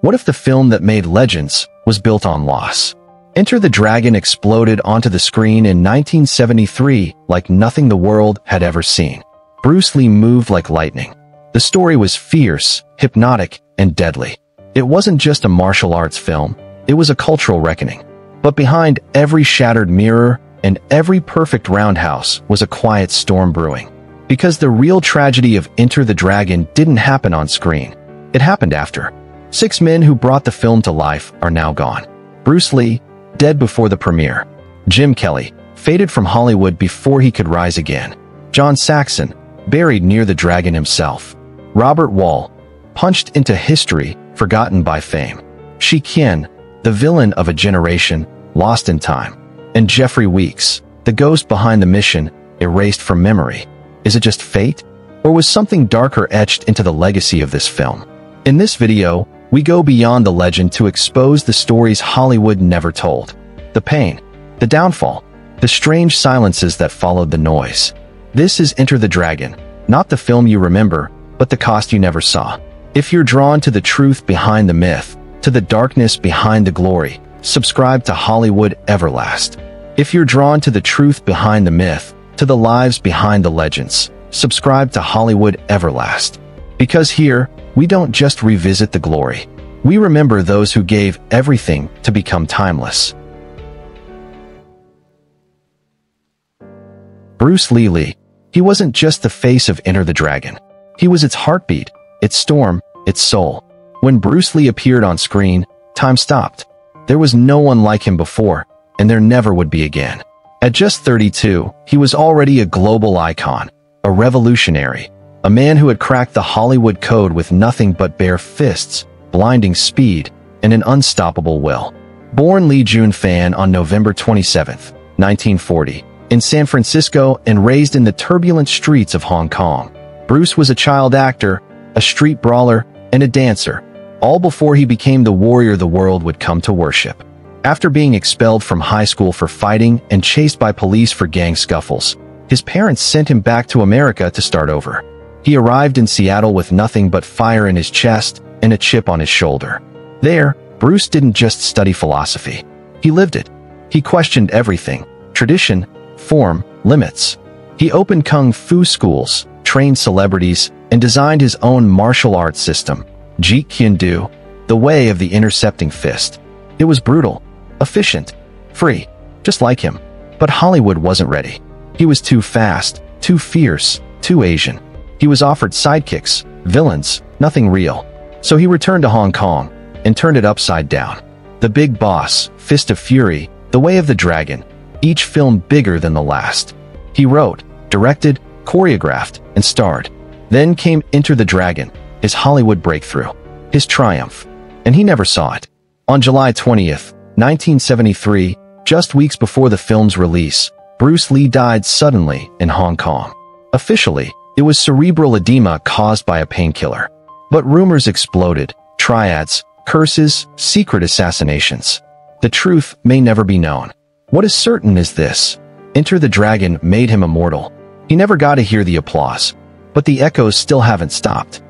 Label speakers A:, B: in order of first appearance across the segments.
A: What if the film that made legends was built on loss? Enter the Dragon exploded onto the screen in 1973 like nothing the world had ever seen. Bruce Lee moved like lightning. The story was fierce, hypnotic, and deadly. It wasn't just a martial arts film, it was a cultural reckoning. But behind every shattered mirror and every perfect roundhouse was a quiet storm brewing. Because the real tragedy of Enter the Dragon didn't happen on screen. It happened after. 6 men who brought the film to life are now gone. Bruce Lee, dead before the premiere. Jim Kelly, faded from Hollywood before he could rise again. John Saxon, buried near the dragon himself. Robert Wall, punched into history, forgotten by fame. Shih Kien, the villain of a generation, lost in time. And Geoffrey Weeks, the ghost behind the mission, erased from memory. Is it just fate? Or was something darker etched into the legacy of this film? In this video, we go beyond the legend to expose the stories Hollywood never told. The pain, the downfall, the strange silences that followed the noise. This is Enter the Dragon, not the film you remember, but the cost you never saw. If you're drawn to the truth behind the myth, to the darkness behind the glory, subscribe to Hollywood Everlast. If you're drawn to the truth behind the myth, to the lives behind the legends, subscribe to Hollywood Everlast. Because here, we don't just revisit the glory. We remember those who gave everything to become timeless. Bruce Lee. He wasn't just the face of Enter the Dragon. He was its heartbeat, its storm, its soul. When Bruce Lee appeared on screen, time stopped. There was no one like him before, and there never would be again. At just 32, he was already a global icon, a revolutionary, a man who had cracked the Hollywood code with nothing but bare fists, blinding speed, and an unstoppable will. Born Lee Jun-fan on November 27, 1940, in San Francisco and raised in the turbulent streets of Hong Kong, Bruce was a child actor, a street brawler, and a dancer, all before he became the warrior the world would come to worship. After being expelled from high school for fighting and chased by police for gang scuffles, his parents sent him back to America to start over. He arrived in Seattle with nothing but fire in his chest and a chip on his shoulder. There, Bruce didn't just study philosophy. He lived it. He questioned everything: tradition, form, limits. He opened kung fu schools, trained celebrities, and designed his own martial arts system, Shih Kien, the way of the intercepting fist. It was brutal, efficient, free, just like him. But Hollywood wasn't ready. He was too fast, too fierce, too Asian. He was offered sidekicks, villains, nothing real. So he returned to Hong Kong and turned it upside down. The Big Boss, Fist of Fury, The Way of the Dragon, each film bigger than the last. He wrote, directed, choreographed, and starred. Then came Enter the Dragon, his Hollywood breakthrough, his triumph. And he never saw it. On July 20th, 1973, just weeks before the film's release, Bruce Lee died suddenly in Hong Kong. Officially, it was cerebral edema caused by a painkiller. But rumors exploded: triads, curses, secret assassinations. The truth may never be known. What is certain is this: Enter the Dragon made him immortal. He never got to hear the applause, but the echoes still haven't stopped.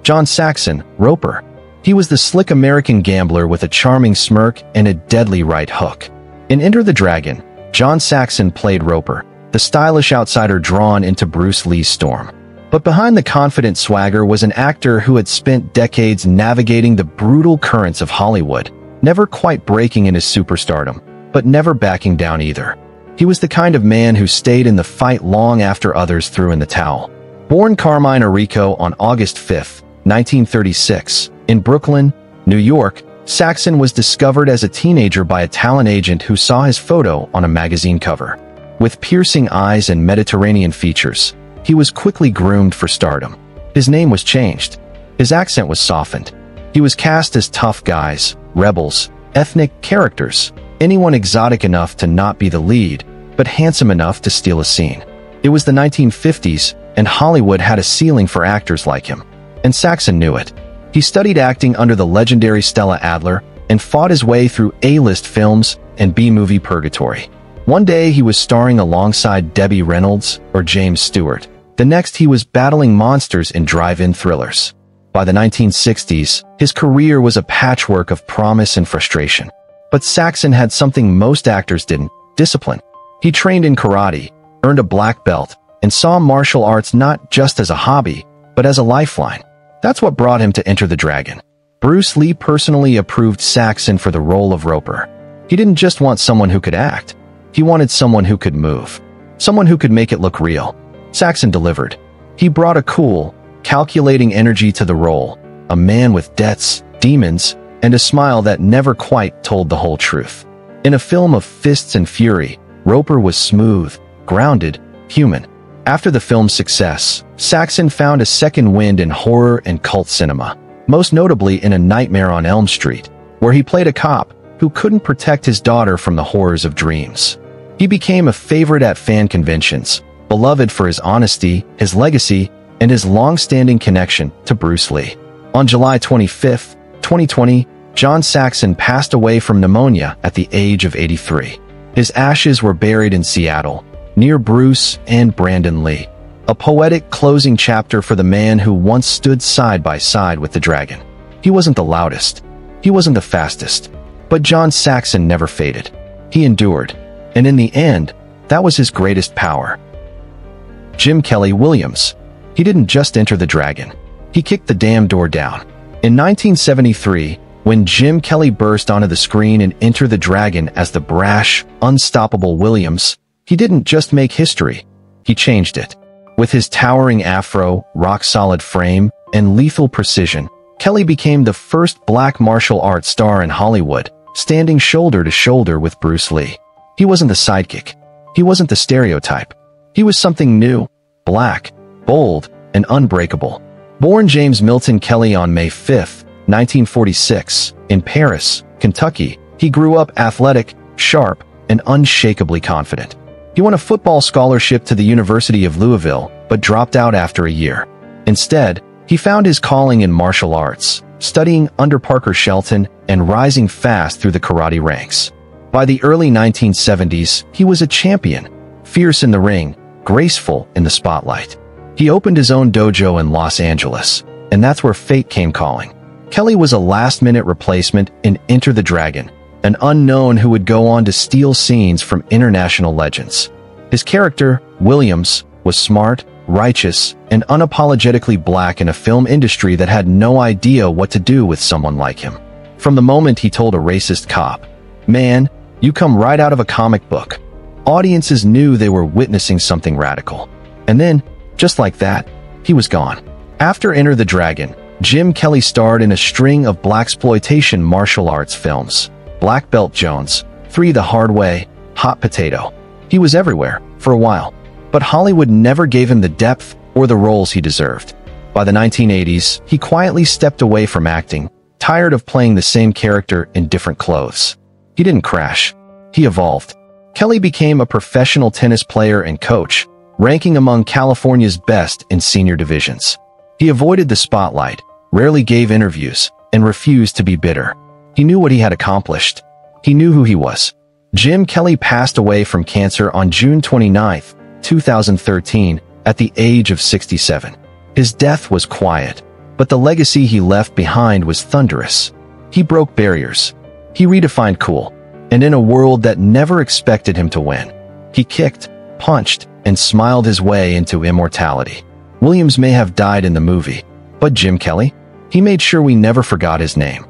A: John Saxon, Roper. He was the slick American gambler with a charming smirk and a deadly right hook. In Enter the Dragon, John Saxon played Roper, the stylish outsider drawn into Bruce Lee's storm. But behind the confident swagger was an actor who had spent decades navigating the brutal currents of Hollywood, never quite breaking in his superstardom, but never backing down either. He was the kind of man who stayed in the fight long after others threw in the towel. Born Carmine Arrico on August 5, 1936, in Brooklyn, New York, Saxon was discovered as a teenager by a talent agent who saw his photo on a magazine cover. With piercing eyes and Mediterranean features, he was quickly groomed for stardom. His name was changed. His accent was softened. He was cast as tough guys, rebels, ethnic characters, anyone exotic enough to not be the lead, but handsome enough to steal a scene. It was the 1950s, and Hollywood had a ceiling for actors like him. And Saxon knew it. He studied acting under the legendary Stella Adler and fought his way through A-list films and B-movie purgatory. One day he was starring alongside Debbie Reynolds or James Stewart. The next he was battling monsters in drive-in thrillers. By the 1960s, his career was a patchwork of promise and frustration. But Saxon had something most actors didn't: discipline. He trained in karate, earned a black belt, and saw martial arts not just as a hobby, but as a lifeline. That's what brought him to Enter the Dragon. Bruce Lee personally approved Saxon for the role of Roper. He didn't just want someone who could act. He wanted someone who could move. Someone who could make it look real. Saxon delivered. He brought a cool, calculating energy to the role, a man with debts, demons, and a smile that never quite told the whole truth. In a film of fists and fury, Roper was smooth, grounded, human. After the film's success, Saxon found a second wind in horror and cult cinema, most notably in A Nightmare on Elm Street, where he played a cop who couldn't protect his daughter from the horrors of dreams. He became a favorite at fan conventions, beloved for his honesty, his legacy, and his long-standing connection to Bruce Lee. On July 25, 2020, John Saxon passed away from pneumonia at the age of 83. His ashes were buried in Seattle, near Bruce and Brandon Lee. A poetic closing chapter for the man who once stood side by side with the dragon. He wasn't the loudest. He wasn't the fastest. But John Saxon never faded. He endured. And in the end, that was his greatest power. Jim Kelly Williams. He didn't just enter the dragon. He kicked the damn door down. In 1973, when Jim Kelly burst onto the screen and entered the dragon as the brash, unstoppable Williams, he didn't just make history. He changed it. With his towering afro, rock-solid frame, and lethal precision, Kelly became the first black martial arts star in Hollywood, standing shoulder to shoulder with Bruce Lee. He wasn't the sidekick. He wasn't the stereotype. He was something new, black, bold, and unbreakable. Born James Milton Kelly on May 5, 1946, in Paris, Kentucky, he grew up athletic, sharp, and unshakably confident. He won a football scholarship to the University of Louisville, but dropped out after a year. Instead, he found his calling in martial arts, studying under Parker Shelton and rising fast through the karate ranks. By the early 1970s, he was a champion, fierce in the ring, graceful in the spotlight. He opened his own dojo in Los Angeles, and that's where fate came calling. Kelly was a last-minute replacement in Enter the Dragon, an unknown who would go on to steal scenes from international legends. His character, Williams, was smart, righteous, and unapologetically black in a film industry that had no idea what to do with someone like him. From the moment he told a racist cop, "Man, you come right out of a comic book," audiences knew they were witnessing something radical. And then, just like that, he was gone. After Enter the Dragon, Jim Kelly starred in a string of blaxploitation martial arts films. Black Belt Jones, 3 The Hard Way, Hot Potato. He was everywhere, for a while. But Hollywood never gave him the depth or the roles he deserved. By the 1980s, he quietly stepped away from acting, tired of playing the same character in different clothes. He didn't crash. He evolved. Kelly became a professional tennis player and coach, ranking among California's best in senior divisions. He avoided the spotlight, rarely gave interviews, and refused to be bitter. He knew what he had accomplished. He knew who he was. Jim Kelly passed away from cancer on June 29, 2013, at the age of 67. His death was quiet, but the legacy he left behind was thunderous. He broke barriers. He redefined cool. And in a world that never expected him to win, he kicked, punched, and smiled his way into immortality. Williams may have died in the movie, but Jim Kelly? He made sure we never forgot his name.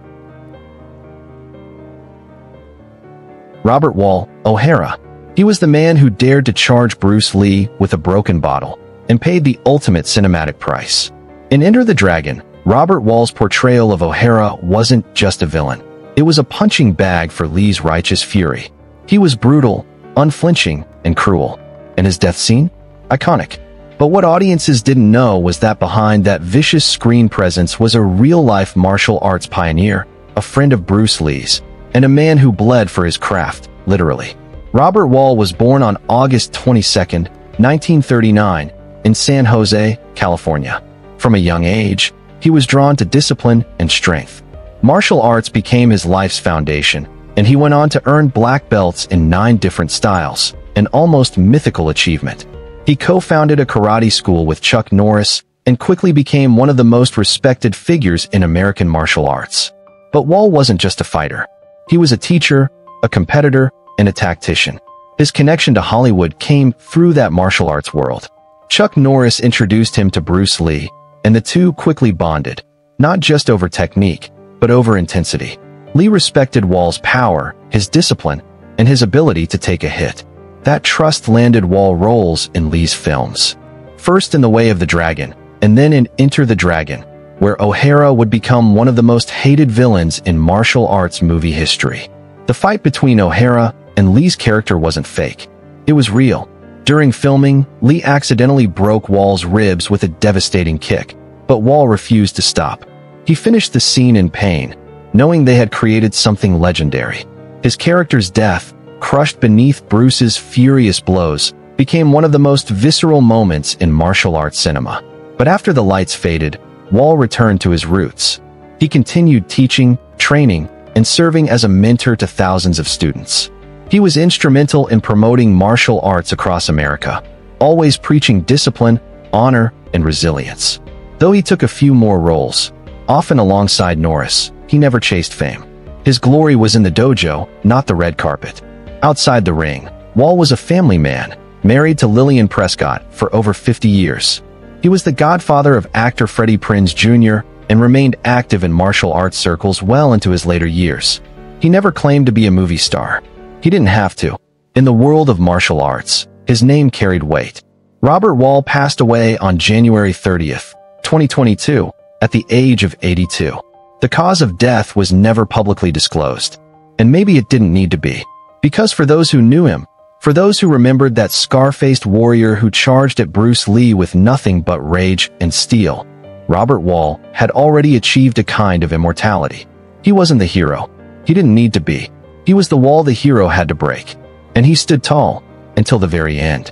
A: Robert Wall O'Hara. He was the man who dared to charge Bruce Lee with a broken bottle and paid the ultimate cinematic price. In Enter the Dragon, Robert Wall's portrayal of O'Hara wasn't just a villain. It was a punching bag for Lee's righteous fury. He was brutal, unflinching, and cruel. And his death scene? Iconic. But what audiences didn't know was that behind that vicious screen presence was a real-life martial arts pioneer, a friend of Bruce Lee's, and a man who bled for his craft, literally. Robert Wall was born on August 22, 1939, in San Jose, California. From a young age, he was drawn to discipline and strength. Martial arts became his life's foundation, and he went on to earn black belts in 9 different styles, an almost mythical achievement. He co-founded a karate school with Chuck Norris and quickly became one of the most respected figures in American martial arts. But Wall wasn't just a fighter. He was a teacher, a competitor, and a tactician. His connection to Hollywood came through that martial arts world. Chuck Norris introduced him to Bruce Lee, and the two quickly bonded, not just over technique, but over intensity. Lee respected Wall's power, his discipline, and his ability to take a hit. That trust landed Wall roles in Lee's films. First in The Way of the Dragon, and then in Enter the Dragon, where O'Hara would become one of the most hated villains in martial arts movie history. The fight between O'Hara and Lee's character wasn't fake. It was real. During filming, Lee accidentally broke Wall's ribs with a devastating kick, but Wall refused to stop. He finished the scene in pain, knowing they had created something legendary. His character's death, crushed beneath Bruce's furious blows, became one of the most visceral moments in martial arts cinema. But after the lights faded, Wall returned to his roots. He continued teaching, training, and serving as a mentor to thousands of students. He was instrumental in promoting martial arts across America, always preaching discipline, honor, and resilience. Though he took a few more roles, often alongside Norris, he never chased fame. His glory was in the dojo, not the red carpet. Outside the ring, Wall was a family man, married to Lillian Prescott for over 50 years. He was the godfather of actor Freddie Prinze Jr. and remained active in martial arts circles well into his later years. He never claimed to be a movie star. He didn't have to. In the world of martial arts, his name carried weight. Robert Wall passed away on January 30th, 2022, at the age of 82. The cause of death was never publicly disclosed. And maybe it didn't need to be. Because for those who knew him, for those who remembered that scar-faced warrior who charged at Bruce Lee with nothing but rage and steel, Robert Wall had already achieved a kind of immortality. He wasn't the hero. He didn't need to be. He was the wall the hero had to break. And he stood tall until the very end.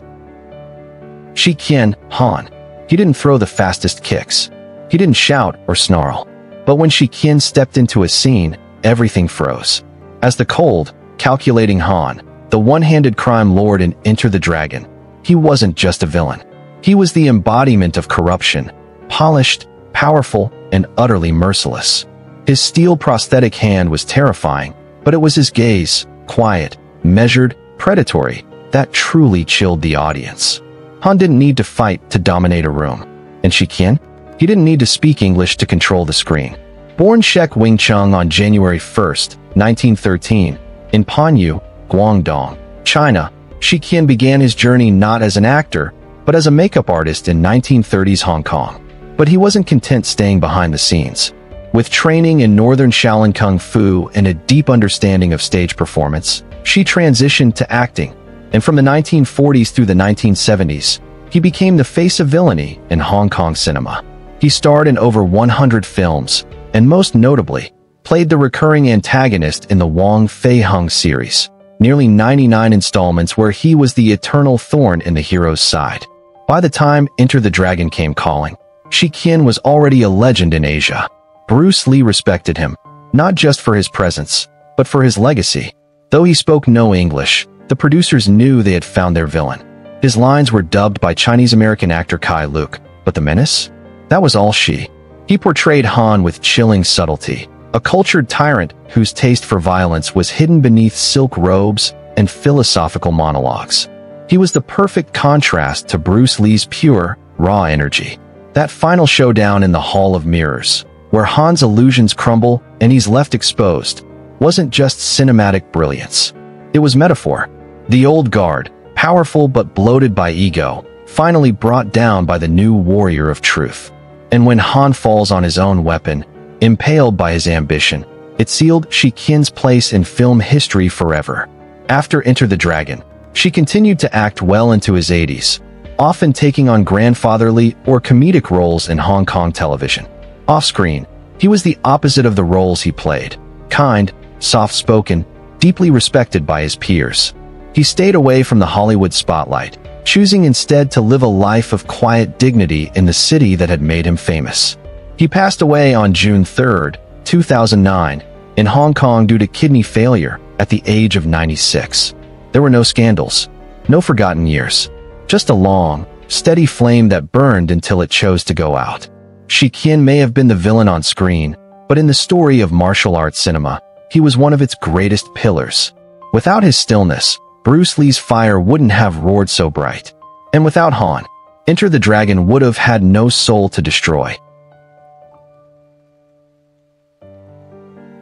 A: Shih Kien, Han. He didn't throw the fastest kicks. He didn't shout or snarl. But when Shih Kien stepped into a scene, everything froze. As the cold, calculating Han, the one-handed crime lord in Enter the Dragon, he wasn't just a villain. He was the embodiment of corruption, polished, powerful, and utterly merciless. His steel prosthetic hand was terrifying, but it was his gaze, quiet, measured, predatory, that truly chilled the audience. Han didn't need to fight to dominate a room. And Shih Kien? He didn't need to speak English to control the screen. Born Shek Wing Chun on January 1st, 1913, in Panyu, Guangdong, China, Shih Kien began his journey not as an actor, but as a makeup artist in 1930s Hong Kong. But he wasn't content staying behind the scenes. With training in Northern Shaolin Kung Fu and a deep understanding of stage performance, she transitioned to acting, and from the 1940s through the 1970s, he became the face of villainy in Hong Kong cinema. He starred in over 100 films, and most notably, played the recurring antagonist in the Wong Fei Hung series, nearly 99 installments where he was the eternal thorn in the hero's side. By the time Enter the Dragon came calling, Shih Kien was already a legend in Asia. Bruce Lee respected him, not just for his presence, but for his legacy. Though he spoke no English, the producers knew they had found their villain. His lines were dubbed by Chinese-American actor Kai Luke, but the menace? That was all she. He portrayed Han with chilling subtlety, a cultured tyrant whose taste for violence was hidden beneath silk robes and philosophical monologues. He was the perfect contrast to Bruce Lee's pure, raw energy. That final showdown in the Hall of Mirrors, where Han's illusions crumble and he's left exposed, wasn't just cinematic brilliance. It was metaphor. The old guard, powerful but bloated by ego, finally brought down by the new warrior of truth. And when Han falls on his own weapon, impaled by his ambition, it sealed Shih Kien's place in film history forever. After Enter the Dragon, she continued to act well into his 80s, often taking on grandfatherly or comedic roles in Hong Kong television. Off-screen, he was the opposite of the roles he played. Kind, soft-spoken, deeply respected by his peers. He stayed away from the Hollywood spotlight, choosing instead to live a life of quiet dignity in the city that had made him famous. He passed away on June 3, 2009, in Hong Kong due to kidney failure at the age of 96. There were no scandals, no forgotten years, just a long, steady flame that burned until it chose to go out. Shih Kien may have been the villain on screen, but in the story of martial arts cinema, he was one of its greatest pillars. Without his stillness, Bruce Lee's fire wouldn't have roared so bright. And without Han, Enter the Dragon would have had no soul to destroy.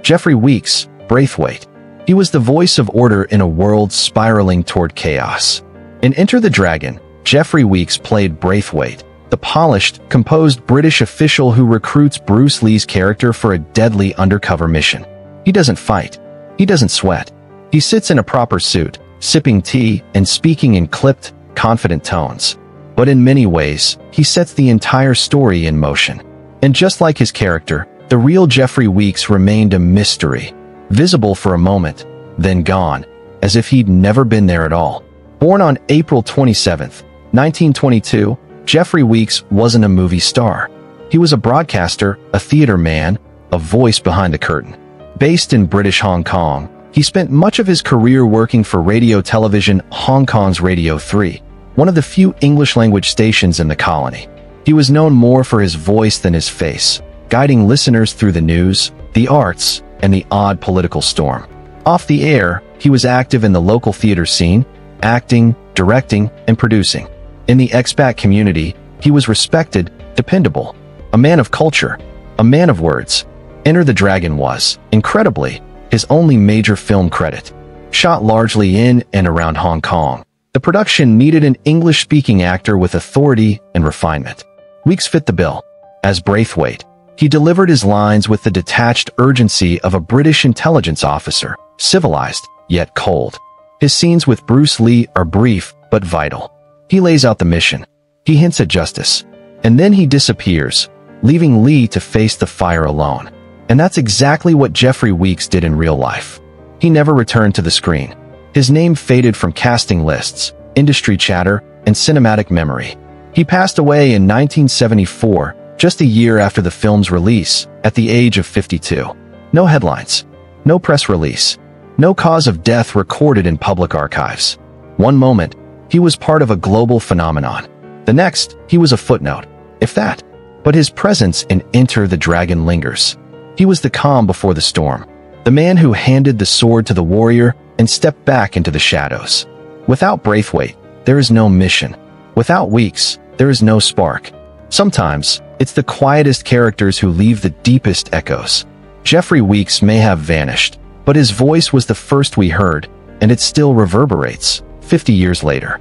A: Geoffrey Weeks, Braithwaite. He was the voice of order in a world spiraling toward chaos. In Enter the Dragon, Geoffrey Weeks played Braithwaite, the polished, composed British official who recruits Bruce Lee's character for a deadly undercover mission. He doesn't fight. He doesn't sweat. He sits in a proper suit, sipping tea and speaking in clipped, confident tones. But in many ways, he sets the entire story in motion. And just like his character, the real Geoffrey Weeks remained a mystery, visible for a moment, then gone, as if he'd never been there at all. Born on April 27, 1922, Geoffrey Weeks wasn't a movie star. He was a broadcaster, a theater man, a voice behind the curtain. Based in British Hong Kong, he spent much of his career working for radio television Hong Kong's Radio 3, one of the few English-language stations in the colony. He was known more for his voice than his face, guiding listeners through the news, the arts, and the odd political storm. Off the air, he was active in the local theater scene, acting, directing, and producing. In the expat community, he was respected, dependable, a man of culture, a man of words. Enter the Dragon was, incredibly, his only major film credit. Shot largely in and around Hong Kong, the production needed an English-speaking actor with authority and refinement. Weeks fit the bill. As Braithwaite, he delivered his lines with the detached urgency of a British intelligence officer, civilized, yet cold. His scenes with Bruce Lee are brief, but vital. He lays out the mission. He hints at justice. And then he disappears, leaving Lee to face the fire alone. And that's exactly what Geoffrey Weeks did in real life. He never returned to the screen. His name faded from casting lists, industry chatter, and cinematic memory. He passed away in 1974, just a year after the film's release, at the age of 52. No headlines. No press release. No cause of death recorded in public archives. One moment, he was part of a global phenomenon. The next, he was a footnote, if that. But his presence in Enter the Dragon lingers. He was the calm before the storm, the man who handed the sword to the warrior and stepped back into the shadows. Without Braithwaite, there is no mission. Without Weeks, there is no spark. Sometimes, it's the quietest characters who leave the deepest echoes. Geoffrey Weeks may have vanished, but his voice was the first we heard, and it still reverberates, 50 years later.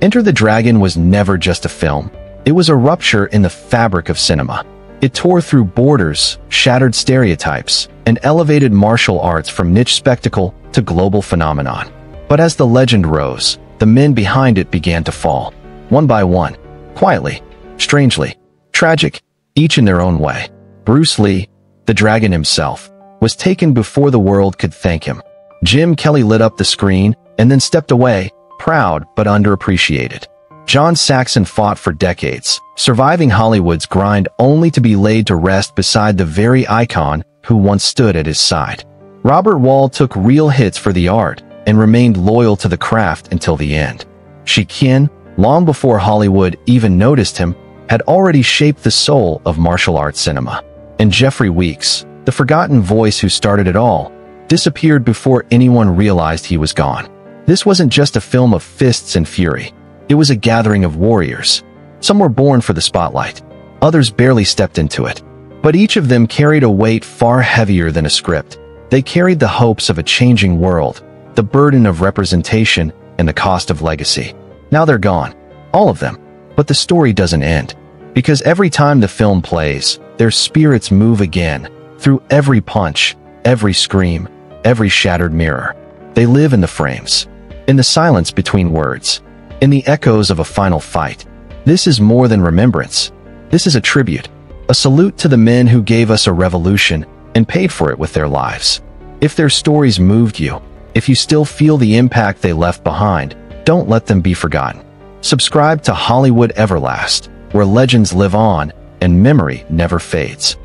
A: Enter the Dragon was never just a film. It was a rupture in the fabric of cinema. It tore through borders, shattered stereotypes, and elevated martial arts from niche spectacle to global phenomenon. But as the legend rose, the men behind it began to fall, one by one, quietly, strangely, tragic, each in their own way. Bruce Lee, the Dragon himself, was taken before the world could thank him. Jim Kelly lit up the screen and then stepped away, proud but underappreciated. John Saxon fought for decades, surviving Hollywood's grind only to be laid to rest beside the very icon who once stood at his side. Robert Wall took real hits for the art and remained loyal to the craft until the end. Shih Kien, long before Hollywood even noticed him, had already shaped the soul of martial arts cinema. And Geoffrey Weeks, the forgotten voice who started it all, disappeared before anyone realized he was gone. This wasn't just a film of fists and fury. It was a gathering of warriors. Some were born for the spotlight. Others barely stepped into it. But each of them carried a weight far heavier than a script. They carried the hopes of a changing world, the burden of representation, and the cost of legacy. Now they're gone. All of them. But the story doesn't end. Because every time the film plays, their spirits move again, through every punch, every scream, every shattered mirror. They live in the frames, in the silence between words, in the echoes of a final fight. This is more than remembrance. This is a tribute, a salute to the men who gave us a revolution and paid for it with their lives. If their stories moved you, if you still feel the impact they left behind, don't let them be forgotten. Subscribe to Hollywood Everlast, where legends live on and memory never fades.